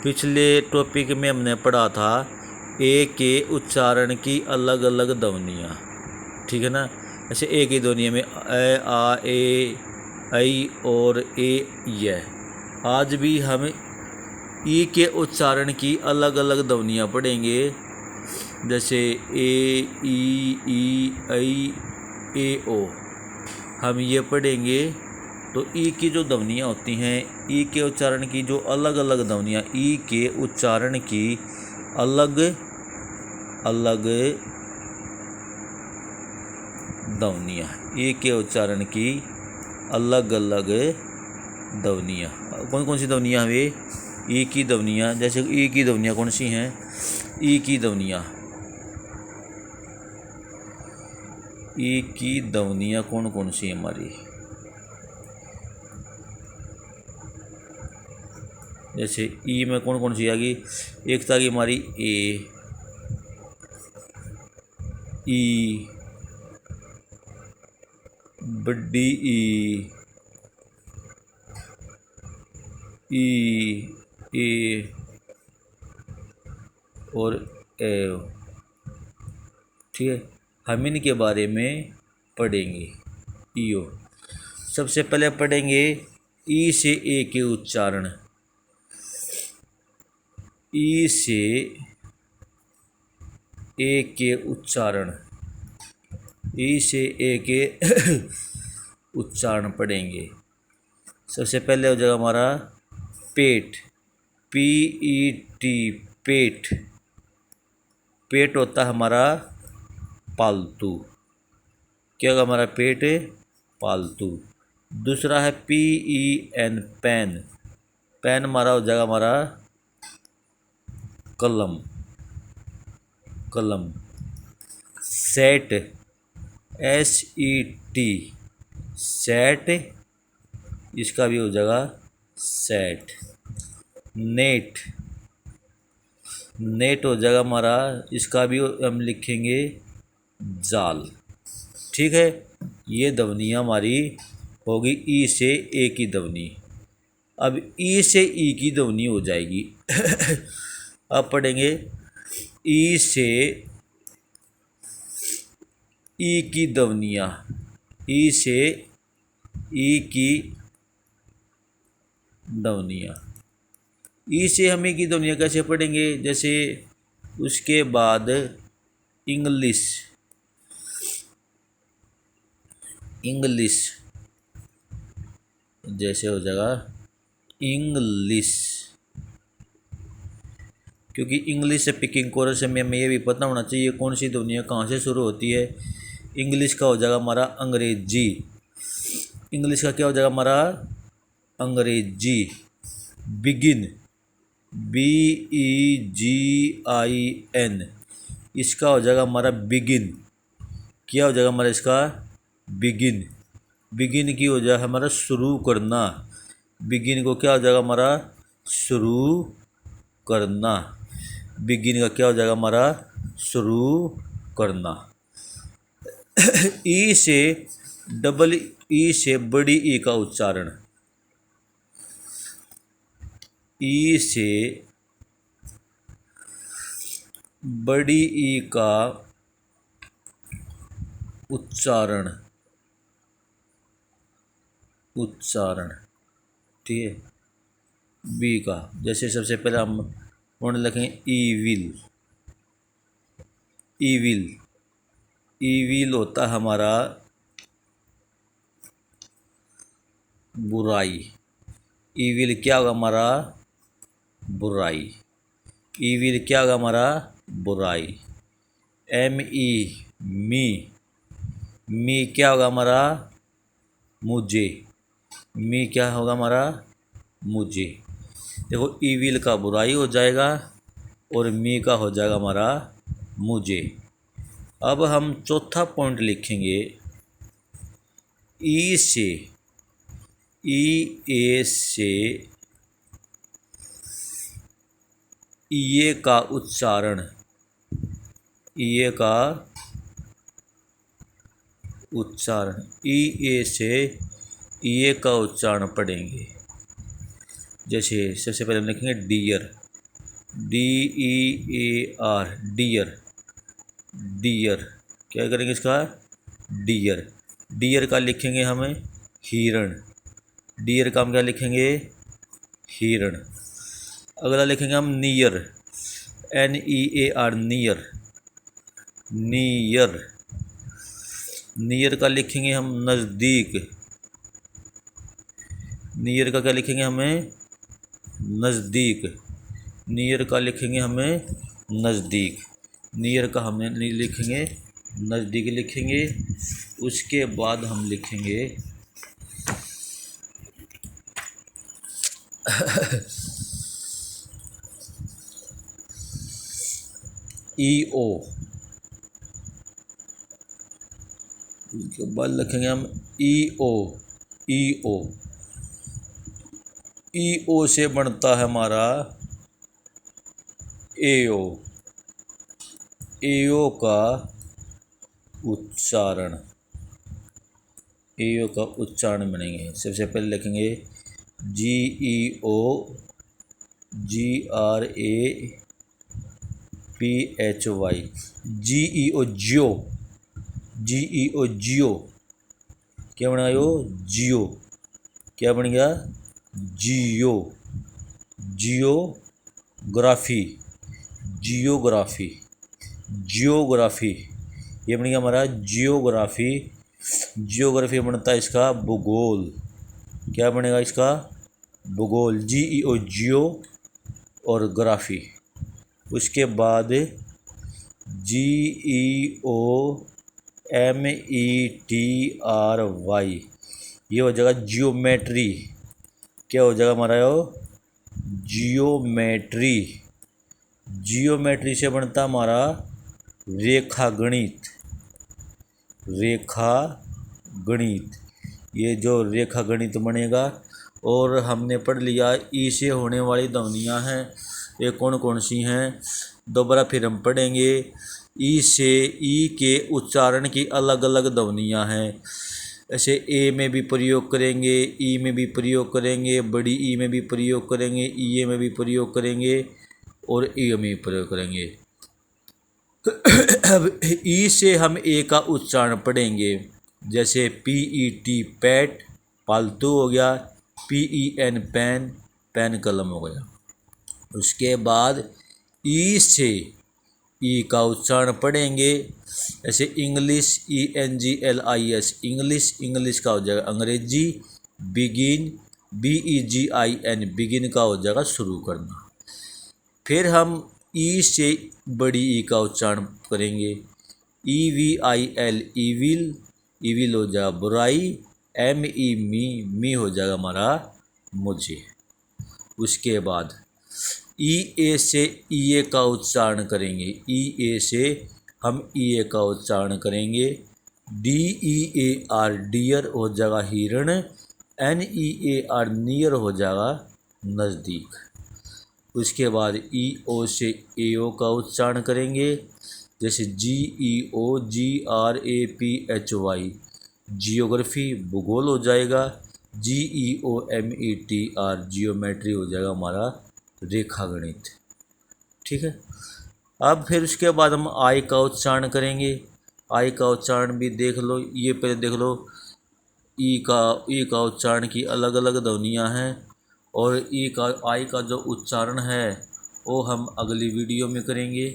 पिछले टॉपिक में हमने पढ़ा था ए के उच्चारण की अलग अलग ध्वनियाँ, ठीक है ना। ऐसे ए की ध्वनि में ए, आ, ए, ऐ और ए, यह। आज भी हम ई के उच्चारण की अलग अलग ध्वनियाँ पढ़ेंगे, जैसे ए, ई, ऐ, ए, ओ। हम ये पढ़ेंगे। तो ई की जो ध्वनियाँ होती हैं, ई के उच्चारण की जो अलग अलग ध्वनियाँ, ई के उच्चारण की अलग अलग ध्वनियाँ, ई के उच्चारण की अलग अलग ध्वनियाँ। कौन कौन सी ध्वनियाँ वे? ई की ध्वनियाँ, जैसे ई की ध्वनियाँ कौन सी हैं? ई की ध्वनियाँ, ई की ध्वनियाँ कौन कौन सी हमारी? जैसे ई में कौन कौन सी आ गई? एक तो आ गई हमारी ए, ई, बड़ी ई, ए और ए, ठीक है। हम इनके बारे में पढ़ेंगे। ईओ सबसे पहले पढ़ेंगे ई से ए के उच्चारण। ई से ए के उच्चारण, ई से ए के उच्चारण पढ़ेंगे। सबसे पहले हो जाएगा हमारा पेट, PET, पेट। पेट होता है हमारा पालतू। क्या होगा हमारा? पेट पालतू। दूसरा है PEN, पेन। पेन हमारा हो जाएगा हमारा कलम, कलम। सेट, SET, सेट, इसका भी हो जाएगा सेट। नेट, नेट हो जाएगा हमारा, इसका भी हम लिखेंगे जाल, ठीक है। ये ध्वनियाँ हमारी होगी ई से ए की ध्वनि। अब ई से ई की ध्वनि हो जाएगी। अब पढ़ेंगे ई से ई की ध्वनियाँ, ई से ई की ध्वनियाँ। ई से हम ई की ध्वनियाँ कैसे पढ़ेंगे? जैसे उसके बाद इंग्लिश, इंग्लिश, जैसे हो जाएगा इंग्लिश, क्योंकि इंग्लिश से पिकिंग कोरस में हमें ये भी पता होना चाहिए कौन सी ध्वनियाँ कहाँ से शुरू होती है। इंग्लिश का हो जाएगा हमारा अंग्रेजी। इंग्लिश का क्या हो जाएगा हमारा? अंग्रेजी। बिगिन, BEGIN, इसका हो जाएगा हमारा बिगिन। क्या हो जाएगा हमारा इसका? बिगिन। बिगिन की हो जाएगा हमारा शुरू करना। बिगिन को क्या हो जाएगा हमारा? शुरू करना। बिगिन का क्या हो जाएगा हमारा? शुरू करना। ई से डबल ई से बड़ी ई का उच्चारण, ई से बड़ी ई का उच्चारण, उच्चारण, ठीक है। बी का जैसे सबसे पहले हम कौन लिखेंगे? ईविल, ईविल, ईविल होता हमारा बुराई। ईविल क्या होगा हमारा? बुराई। ईविल क्या होगा हमारा? बुराई। ME, मी, मी क्या होगा हमारा? मुझे। मी क्या होगा हमारा? मुझे। देखो ईविल का बुराई हो जाएगा और मी का हो जाएगा हमारा मुझे। अब हम चौथा पॉइंट लिखेंगे ई से, ए से ये का उच्चारण, ये का उच्चारण, ए से ये का उच्चारण पढ़ेंगे। जैसे सबसे पहले हम लिखेंगे डियर, DEAR, डियर, डियर। क्या करेंगे इसका? डियर। डियर का लिखेंगे हमें हिरण। डियर का हम क्या लिखेंगे? हिरण। अगला लिखेंगे हम near, NEAR, near, near. Near का लिखेंगे हम नज़दीक। नियर का क्या लिखेंगे हमें? नज़दीक। नियर का लिखेंगे हमें नज़दीक। नियर का हमें नहीं लिखेंगे, नज़दीक लिखेंगे। उसके बाद हम लिखेंगे EO। उसके बाद लिखेंगे हम EO। EO, EO से बनता है हमारा AO। AO का उच्चारण, AO का उच्चारण बनेंगे। सबसे पहले लिखेंगे GEO, GRAPHY, GEO, जियो, GEO, जियो। क्या बना यो? जियो। क्या बन गया? जियो। Geography, geography, geography. ये बन गया हमारा जियोग्राफी। जियोग्राफी बनता है इसका भूगोल। क्या बनेगा इसका? भूगोल। GEO, जियो और ग्राफी। उसके बाद GEOMETRY, ये हो जाएगा जियोमेट्री। क्या हो जाएगा हमारा? जियोमेट्री। जियोमेट्री से बनता हमारा रेखा गणित। रेखा गणित, ये जो रेखा गणित बनेगा। और हमने पढ़ लिया ई से होने वाली ध्वनियाँ हैं, ये कौन कौन सी हैं? दोबारा फिर हम पढ़ेंगे। ई से, ई के उच्चारण की अलग अलग ध्वनियाँ हैं। ऐसे ए में भी प्रयोग करेंगे, ई में भी प्रयोग करेंगे, बड़ी ई में भी प्रयोग करेंगे, ई में भी प्रयोग करेंगे और ई में भी प्रयोग करेंगे। अब ई से हम ए का उच्चारण पढ़ेंगे। जैसे PET, पैट, पालतू हो गया। PEN, पेन, पेन कलम हो गया। उसके बाद ई से ई का उच्चारण पढ़ेंगे। ऐसे इंग्लिश, ENGLIS, इंग्लिश, इंग्लिश का हो जाएगा अंग्रेजी। बिगिन, BEGIN, बिगिन का हो जाएगा शुरू करना। फिर हम ई से बड़ी ई का उच्चारण करेंगे। EVIL, ईविल, ईविल हो जाएगा बुराई। ME, मी हो जाएगा हमारा मुझे। उसके बाद EA से EA का उच्चारण करेंगे। EA से हम EA का उच्चारण करेंगे। DEAR, डियर हो जाएगा हिरण। NEAR, नियर हो जाएगा नज़दीक। उसके बाद EO से AO का उच्चारण करेंगे। जैसे GEO, GRAPHY, जियोग्राफी, भूगोल हो जाएगा। GEOMETR, जियोमेट्री हो जाएगा हमारा रेखा गणित। ठीक है। अब फिर उसके बाद हम आई का उच्चारण करेंगे। आई का उच्चारण भी देख लो, ये पहले देख लो। ई का उच्चारण की अलग अलग ध्वनियाँ हैं। और आई का जो उच्चारण है वो हम अगली वीडियो में करेंगे।